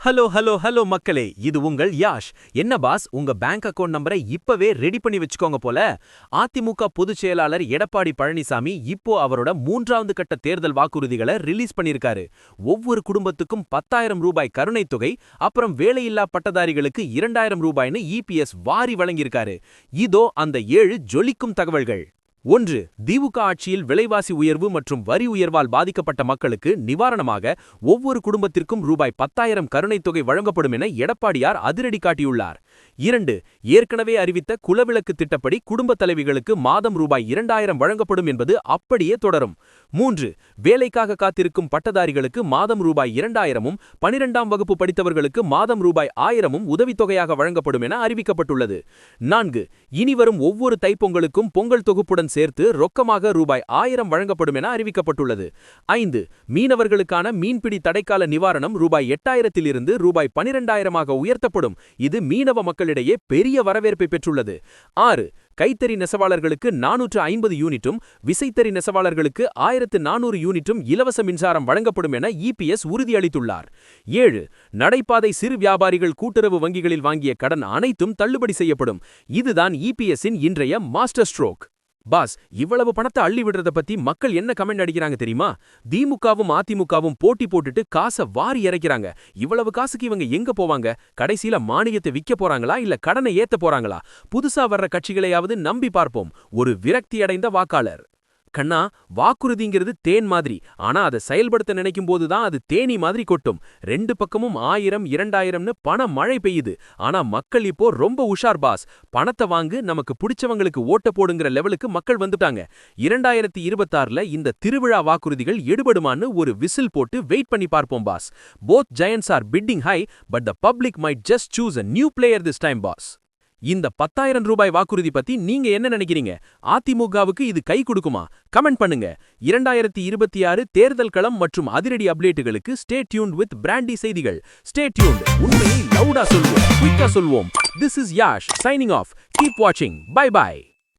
Hello hello hello மக்களே, இது உங்கள் யாஷ். என்ன பாஸ், உங்க பேங்க் அக்கவுண்ட் நம்பரை இப்பவே ரெடி பண்ணி வச்சுக்கோங்க போல. அதிமுக பொதுச் செயலாளர் எடப்பாடி பழனிசாமி இப்போ அவரோட 3வது கட்ட தேர்தல் வாக்குறுதிகளை ரிலீஸ் பண்ணிருக்காரு. ஒவ்வொரு குடும்பத்துக்கும் 10,000 ரூபாய் கருணைத் தொகை, அப்புறம் வேலையில்லா பட்டதாரிகளுக்கு 2,000 ரூபாய்னு இபிஎஸ் வாரி வழங்கியிருக்காரு. இதோ அந்த 7 ஜொலிக்கும் தகவல்கள். 1. திமுக ஆட்சியில் விலைவாசி உயர்வு மற்றும் வரி உயர்வால் பாதிக்கப்பட்ட மக்களுக்கு நிவாரணமாக ஒவ்வொரு குடும்பத்திற்கும் ரூபாய் 10,000 கருணைத் தொகை வழங்கப்படும் என எடப்பாடியார் அதிரடி காட்டியுள்ளார். 2. ஏற்கனவே அறிவித்த குலவிளக்கு திட்டப்படி குடும்ப தலைவிகளுக்கு மாதம் ரூபாய் 2,000 வழங்கப்படும் என்பது அப்படியே தொடரும். 3. வேலைக்காக காத்திருக்கும் பட்டதாரிகளுக்கு மாதம் ரூபாய் 2,000-உம் 12ஆம் வகுப்பு படித்தவர்களுக்கு மாதம் ரூபாய் 1,000-உம் உதவித்தொகையாக வழங்கப்படும் என அறிவிக்கப்பட்டுள்ளது. 4. இனிவரும் ஒவ்வொரு தைப்பொங்கலுக்கும் பொங்கல் தொகுப்புடன் சேர்த்து ரொக்கமாக ரூபாய் 1,000 வழங்கப்படும் என அறிவிக்கப்பட்டுள்ளது. 5. மீனவர்களுக்கான மீன்பிடி தடைக்கால நிவாரணம் ரூபாய் 8,000-இலிருந்து ரூபாய் 12,000-ஆக உயர்த்தப்படும். இது மீனவ மக்களிடையே பெரிய வரவேற்பை பெற்றுள்ளது. 6. கைத்தறி நெசவாளர்களுக்கு 450 யூனிட்டும் விசைத்தறி நெசவாளர்களுக்கு 1,400 யூனிட்டும் இலவச மின்சாரம் வழங்கப்படும் என இபிஎஸ் உறுதியளித்துள்ளார். 7. நடைபாதை சிறு வியாபாரிகள் கூட்டுறவு வங்கிகளில் வாங்கிய கடன் அனைத்தும் தள்ளுபடி செய்யப்படும். இதுதான் இபிஎஸ்ஸின் இன்றைய மாஸ்டர் ஸ்ட்ரோக். பாஸ், இவ்வளவு பணத்தை அள்ளி விடுறத பத்தி மக்கள் என்ன கமெண்ட் அடிக்கிறாங்க தெரியுமா? திமுகவும் அதிமுகவும் போட்டி போட்டுட்டு காசை வாரி இறைக்கிறாங்க. இவ்வளவு காசுக்கு இவங்க எங்க போவாங்க? கடைசியில மானியத்தை விற்க போறாங்களா இல்ல கடனை ஏத்த போறாங்களா? புதுசா வர்ற கட்சிகளையாவது நம்பி பார்ப்போம். ஒரு விரக்தியடைந்த வாக்காளர். கண்ணா, வாக்குறுதிங்கிறது தேன் மாதிரி. ஆனா அதை செயல்படுத்த நினைக்கும் போதுதான் அது தேனி மாதிரி கொட்டும். 2 பக்கமும் 1,000 2,000ன்னு பண மழை பெய்யுது. ஆனா மக்கள் இப்போ ரொம்ப உஷார் பாஸ். பணத்தை வாங்கு, நமக்கு பிடிச்சவங்களுக்கு ஓட்ட போடுங்கிற லெவலுக்கு மக்கள் வந்துட்டாங்க. 2026ல இந்த திருவிழா வாக்குறுதிகள் எடுபடுமான்னு ஒரு விசில் போட்டு வெயிட் பண்ணி பார்ப்போம் pass. Both giants are bidding high, but the public might just choose a new player this time boss. இந்த 10,000 ரூபாய் வாக்குறுதி பத்தி நீங்க என்ன நினைக்கிறீங்க? அதிமுகவுக்கு இது கை கொடுக்குமா? கமெண்ட் பண்ணுங்க. 2026 தேர்தல் களம் மற்றும் அதிரடி அப்டேட்டுகளுக்கு ஸ்டே டியூன்ட் வித் பிராண்டி செய்திகள். Stay tuned. உண்மையை லவுடா சொல்வோம், குயிக்கா சொல்வோம். This is Yash signing off. Keep watching. Bye bye.